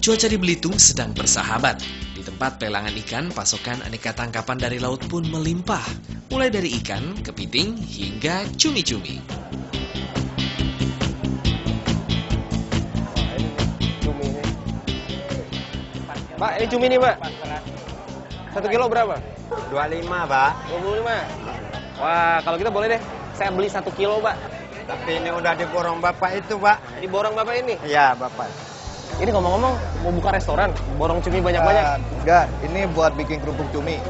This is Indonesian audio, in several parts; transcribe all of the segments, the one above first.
Cuaca di Belitung sedang bersahabat. Di tempat pelelangan ikan, pasokan aneka tangkapan dari laut pun melimpah. Mulai dari ikan, kepiting, hingga cumi-cumi. Pak, ini cumi nih, Pak. 1 kilo berapa? 25, Pak. 25. Wah, kalau kita boleh deh, saya beli 1 kilo, Pak. Tapi ini udah diborong Bapak itu, Pak. Diborong Bapak ini. Iya, Bapak. Ini ngomong-ngomong, mau buka restoran, borong cumi banyak-banyak. Enggak, ini buat bikin kerupuk cumi.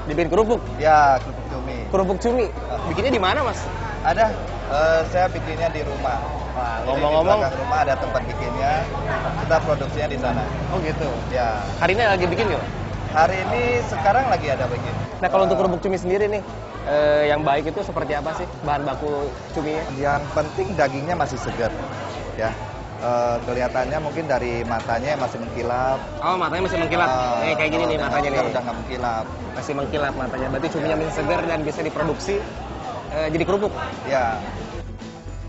Dibikin kerupuk. Ya, kerupuk cumi. Kerupuk cumi. Bikinnya di mana, Mas? Ada, saya bikinnya di rumah. Wah, Jadi ngomong-ngomong, di belakang rumah ada tempat bikinnya. Kita produksinya di sana. oh gitu. Ya, Hari ini lagi bikin nggak? hari ini sekarang lagi ada bikin. Nah, kalau untuk kerupuk cumi sendiri nih, yang baik itu seperti apa sih bahan baku cuminya? Yang penting dagingnya masih segar. Ya, kelihatannya mungkin dari matanya masih mengkilap. Oh, matanya masih mengkilap. Kayak gini nih matanya nih. Udah nggak mengkilap. Masih mengkilap matanya. Berarti cuminya masih segar dan bisa diproduksi jadi kerupuk. Ya,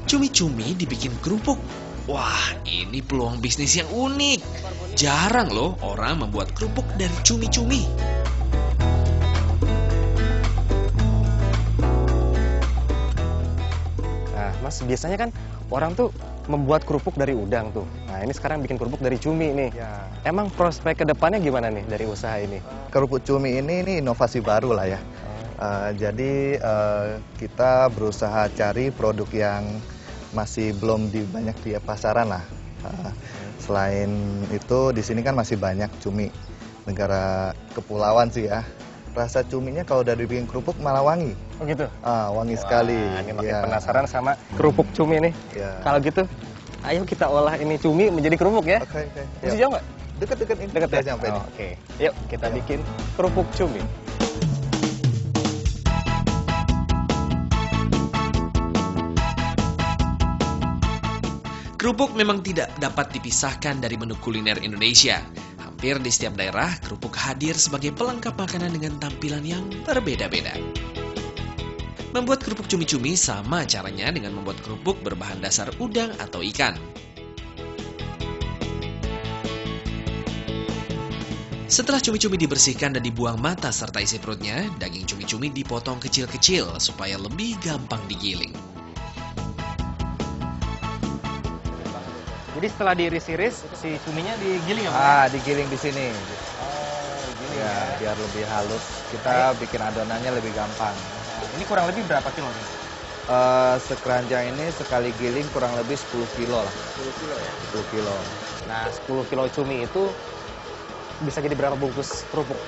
Cumi-cumi dibikin kerupuk. Wah, ini peluang bisnis yang unik. Jarang loh orang membuat kerupuk dari cumi-cumi. Nah, Mas, biasanya kan orang tuh membuat kerupuk dari udang tuh. Nah, ini sekarang bikin kerupuk dari cumi nih. ya. Emang prospek ke depannya gimana nih dari usaha ini? Kerupuk cumi ini inovasi baru lah ya. Jadi kita berusaha cari produk yang masih belum banyak di pasaran lah. Selain itu di sini kan masih banyak cumi, negara kepulauan sih ya. Rasa cuminya kalau udah dibikin kerupuk malah wangi. Oh gitu? Wangi sekali. Nah, ini makin Ya. penasaran sama kerupuk cumi nih. Ya. Kalau gitu, ayo kita olah ini cumi menjadi kerupuk ya. Oke, oke. Masih Yuk. jauh nggak? Deket-deket ini. Deket Udah ya? nyampe nih. Oke, yuk kita bikin kerupuk cumi. Kerupuk memang tidak dapat dipisahkan dari menu kuliner Indonesia. Hampir di setiap daerah, kerupuk hadir sebagai pelengkap makanan dengan tampilan yang berbeda-beda. Membuat kerupuk cumi-cumi sama caranya dengan membuat kerupuk berbahan dasar udang atau ikan. Setelah cumi-cumi dibersihkan dan dibuang mata serta isi perutnya, daging cumi-cumi dipotong kecil-kecil supaya lebih gampang digiling. Jadi setelah diiris-iris, si cuminya digiling ya, Pak? Digiling di sini. Ya, biar lebih halus. Kita bikin adonannya lebih gampang. Ini kurang lebih berapa kilo nih? Sekeranjang ini sekali giling kurang lebih 10 kilo lah. 10 kilo ya? 10 kilo. Nah, 10 kilo cumi itu bisa jadi berapa bungkus kerupuk?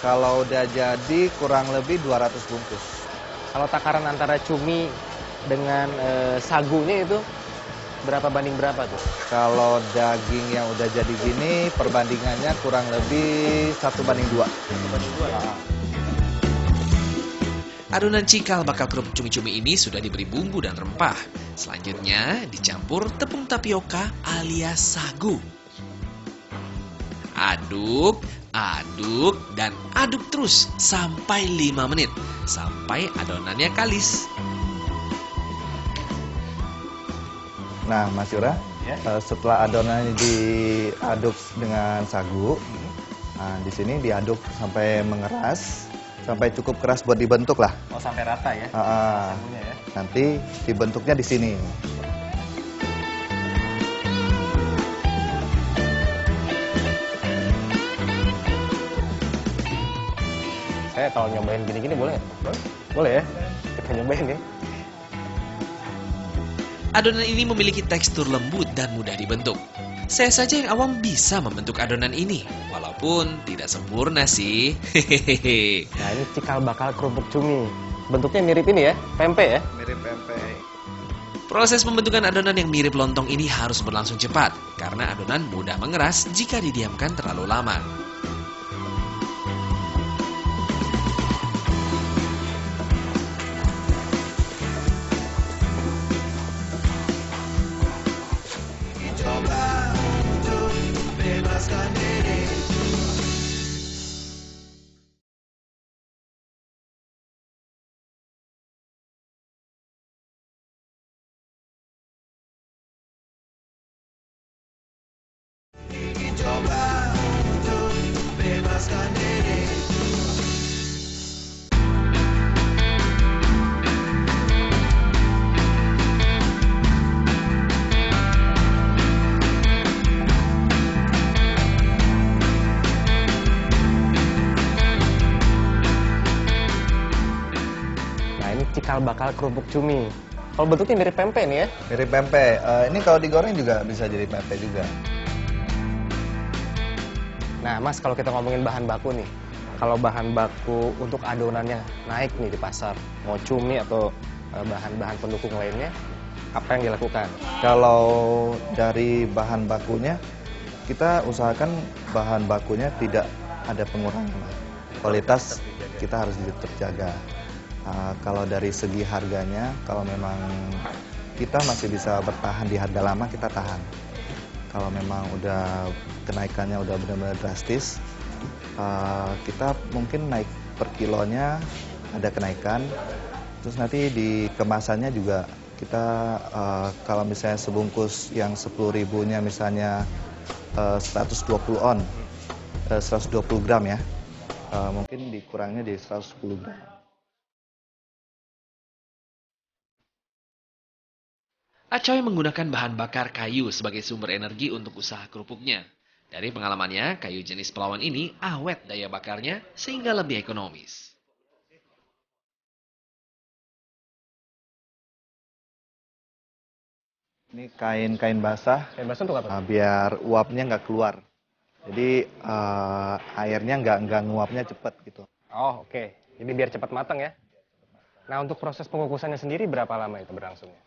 Kalau udah jadi kurang lebih 200 bungkus. Kalau takaran antara cumi dengan sagunya itu berapa banding berapa tuh? Kalau daging yang udah jadi gini, perbandingannya kurang lebih 1:2. 1:2 ya? Adonan cikal bakal kerupuk cumi-cumi ini sudah diberi bumbu dan rempah. Selanjutnya dicampur tepung tapioka alias sagu. Aduk, aduk, dan aduk terus sampai 5 menit. Sampai adonannya kalis. Nah, Mas Yura, Ya. setelah adonannya diaduk dengan sagu, nah, di sini diaduk sampai mengeras, sampai cukup keras buat dibentuk lah. Oh, sampai rata ya? Sagunya ya? Nanti dibentuknya di sini. Saya kalau nyobain gini-gini boleh nggak? Boleh ya? Kita nyobain ya. Adonan ini memiliki tekstur lembut dan mudah dibentuk. Saya saja yang awam bisa membentuk adonan ini, walaupun tidak sempurna sih. Hehehe. Nah, ini cikal bakal kerupuk cumi. Bentuknya mirip ini ya, pempek ya? Mirip pempek. Proses pembentukan adonan yang mirip lontong ini harus berlangsung cepat, karena adonan mudah mengeras jika didiamkan terlalu lama. lepaskan diri. Nah, ini cikal bakal kerupuk cumi. Kalau bentuknya mirip pempek nih ya. Mirip pempek. Ini kalau digoreng juga bisa jadi pempek juga. Nah, Mas, kalau kita ngomongin bahan baku nih. Kalau bahan baku untuk adonannya naik nih di pasar, mau cumi atau bahan-bahan pendukung lainnya, apa yang dilakukan? Kalau dari bahan bakunya, kita usahakan bahan bakunya tidak ada pengurangan. Kualitas kita harus terjaga. Kalau dari segi harganya, kalau memang kita masih bisa bertahan di harga lama, kita tahan. Kalau memang udah kenaikannya udah benar-benar drastis, kita mungkin naik per kilonya ada kenaikan. Terus nanti di kemasannya juga kita kalau misalnya sebungkus yang 10.000-nya misalnya 120 gram ya, mungkin dikurangnya di 110 gram. Acoy menggunakan bahan bakar kayu sebagai sumber energi untuk usaha kerupuknya. Dari pengalamannya, kayu jenis pelawan ini awet daya bakarnya sehingga lebih ekonomis. Ini kain basah, Kain basah untuk apa? biar uapnya nggak keluar. Jadi airnya nggak nguapnya cepet gitu. Oh, oke. Jadi biar cepat matang ya. Nah, untuk proses pengukusannya sendiri berapa lama itu berlangsungnya?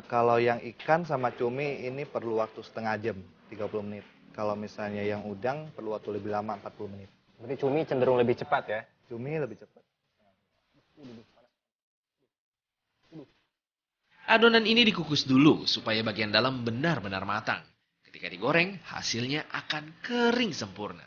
Kalau yang ikan sama cumi ini perlu waktu setengah jam, 30 menit. Kalau misalnya yang udang perlu waktu lebih lama, 40 menit. Berarti cumi cenderung lebih cepat ya? Cumi lebih cepat. Adonan ini dikukus dulu supaya bagian dalam benar-benar matang. Ketika digoreng, hasilnya akan kering sempurna.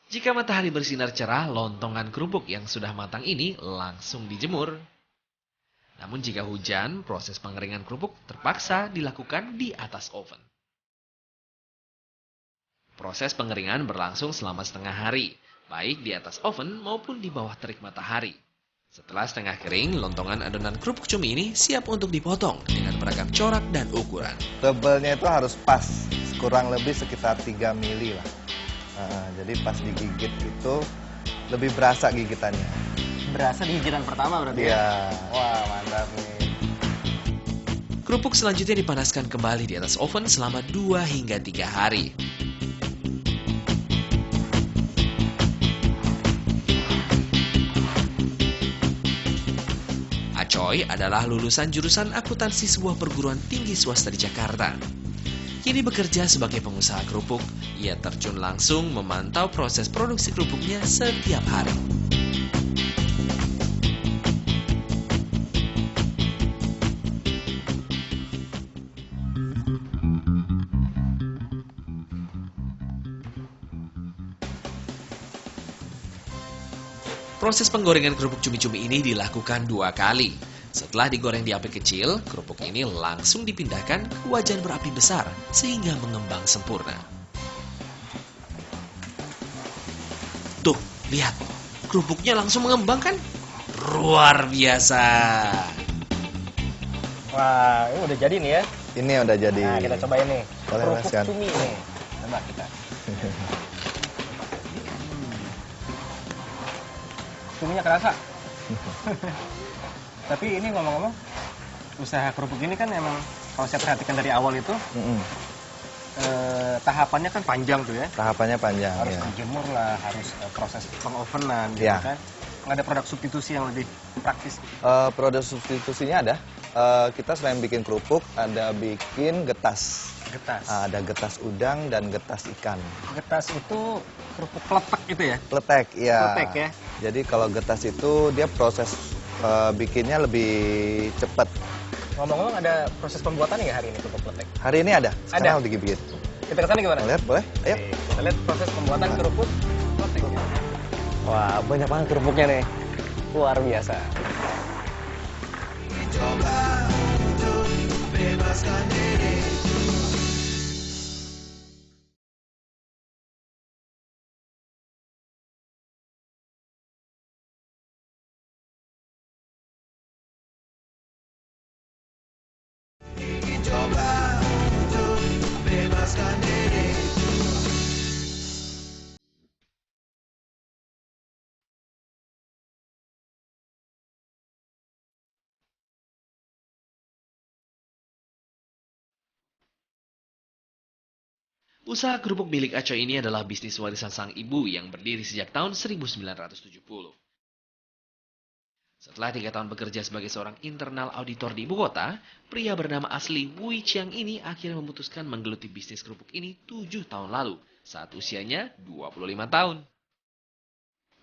Jika matahari bersinar cerah, lontongan kerupuk yang sudah matang ini langsung dijemur. Namun jika hujan, proses pengeringan kerupuk terpaksa dilakukan di atas oven. Proses pengeringan berlangsung selama setengah hari, baik di atas oven maupun di bawah terik matahari. Setelah setengah kering, lontongan adonan kerupuk cumi ini siap untuk dipotong dengan beragam corak dan ukuran. Tebelnya itu harus pas, kurang lebih sekitar 3 mili lah. Jadi pas digigit itu lebih berasa gigitannya. Berasa di gigitan pertama berarti ya? Iya. Wah, mantap nih. Kerupuk selanjutnya dipanaskan kembali di atas oven selama 2 hingga 3 hari. Acoy adalah lulusan jurusan akuntansi sebuah perguruan tinggi swasta di Jakarta. Kini bekerja sebagai pengusaha kerupuk, ia terjun langsung memantau proses produksi kerupuknya setiap hari. Proses penggorengan kerupuk cumi-cumi ini dilakukan 2 kali. Setelah digoreng di api kecil, kerupuk ini langsung dipindahkan ke wajan berapi besar sehingga mengembang sempurna. Tuh, lihat. Kerupuknya langsung mengembang kan? Luar biasa. Wah, ini udah jadi nih ya. Ini udah jadi. Nah, kita cobain nih. Boleh, Kerupuk Mas, kan? cumi nih. Coba kita. Cuminya kerasa. Tapi ini ngomong-ngomong, usaha kerupuk ini kan emang kalau saya perhatikan dari awal itu tahapannya kan panjang tuh ya. Tahapannya panjang. Harus Ya. dijemur lah, harus proses pengovenan gitu Ya. kan. Nggak ada produk substitusi yang lebih praktis. Produk substitusinya ada. Kita selain bikin kerupuk, ada bikin getas. Getas. Ada getas udang dan getas ikan. Getas itu kerupuk kletek itu ya? Pletek, ya. Pletek ya. Jadi kalau getas itu dia proses bikinnya lebih cepat. Ngomong-ngomong ada proses pembuatannya ya hari ini kerupuk pletek? Hari ini ada. Sekarang lagi bikin. Kita kesana gimana? Lihat boleh? Ayo. Oke, kita lihat proses pembuatan kerupuk pleteknya. Wah, banyak banget kerupuknya nih. Luar biasa. Usaha kerupuk milik Acoy ini adalah bisnis warisan sang ibu yang berdiri sejak tahun 1970. Setelah 3 tahun bekerja sebagai seorang internal auditor di ibu kota, pria bernama asli Wui Chiang ini akhirnya memutuskan menggeluti bisnis kerupuk ini 7 tahun lalu, saat usianya 25 tahun.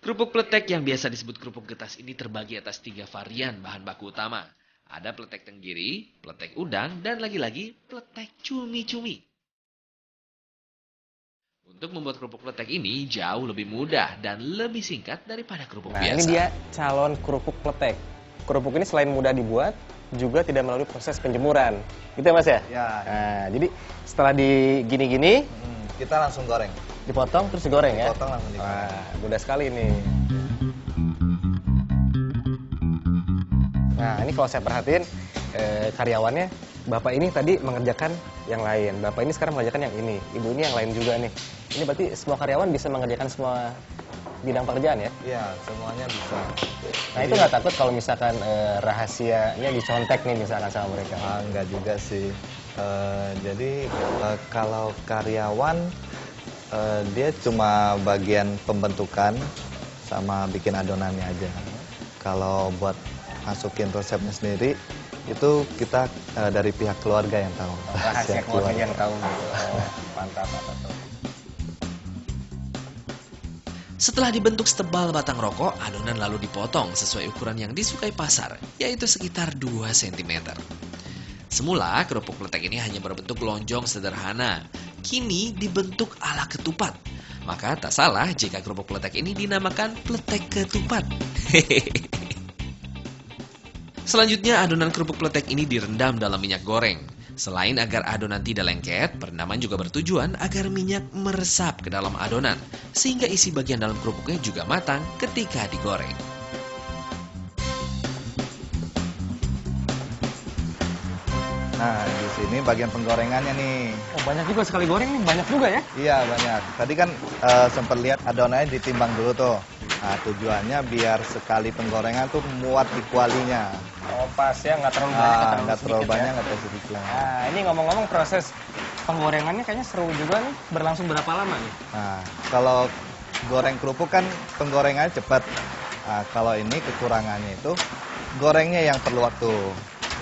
Kerupuk pletek yang biasa disebut kerupuk getas ini terbagi atas 3 varian bahan baku utama. Ada pletek tenggiri, pletek udang, dan lagi-lagi pletek cumi-cumi. Untuk membuat kerupuk pletek ini jauh lebih mudah dan lebih singkat daripada kerupuk Nah, biasa. ini dia calon kerupuk pletek. Kerupuk ini selain mudah dibuat, juga tidak melalui proses penjemuran. Gitu ya, Mas ya? Ya. Nah, jadi setelah digini-gini, Kita langsung goreng. dipotong terus digoreng ya? Dipotong langsung digoreng. Wah, mudah sekali nih. Nah, ini kalau saya perhatiin, karyawannya, Bapak ini tadi mengerjakan yang lain. Bapak ini sekarang mengerjakan yang ini. Ibu ini yang lain juga nih. Ini berarti semua karyawan bisa mengerjakan semua bidang pekerjaan ya? Iya, semuanya bisa. Nah, itu nggak takut kalau misalkan rahasianya dicontek nih misalkan sama mereka? Enggak juga sih. Jadi kalau karyawan dia cuma bagian pembentukan sama bikin adonannya aja. Kalau buat masukin resepnya sendiri itu kita dari pihak keluarga yang tahu. Rahasia keluarga yang tahu. Oh, mantap, mantap. Setelah dibentuk setebal batang rokok, adonan lalu dipotong sesuai ukuran yang disukai pasar, yaitu sekitar 2 cm. Semula, kerupuk pletek ini hanya berbentuk lonjong sederhana. Kini dibentuk ala ketupat. Maka tak salah jika kerupuk pletek ini dinamakan pletek ketupat. Selanjutnya, adonan kerupuk pletek ini direndam dalam minyak goreng. Selain agar adonan tidak lengket, perendaman juga bertujuan agar minyak meresap ke dalam adonan, sehingga isi bagian dalam kerupuknya juga matang ketika digoreng. Nah, di sini bagian penggorengannya nih. Oh, banyak juga sekali goreng nih, banyak juga ya? Iya, banyak. Tadi kan sempat lihat adonannya ditimbang dulu tuh. Nah, tujuannya biar sekali penggorengan tuh muat di kualinya. Oh, pas ya, nggak terlalu banyak, Nggak terlalu sedikit banyak, ya? nggak terlalu sedikit. Nah, ini ngomong-ngomong proses penggorengannya kayaknya seru juga nih. Berlangsung berapa lama nih? Nah, kalau goreng kerupuk kan penggorengannya cepat. Nah, kalau ini kekurangannya itu gorengnya yang perlu waktu.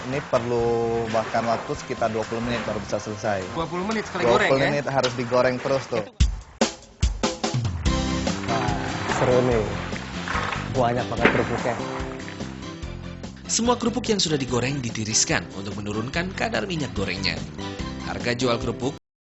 Ini perlu makan waktu sekitar 20 menit baru bisa selesai. 20 menit sekali 20 goreng ya? menit harus digoreng terus tuh. Seru nih. Banyak banget kerupuknya. Semua kerupuk yang sudah digoreng ditiriskan untuk menurunkan kadar minyak gorengnya. Harga jual kerupuk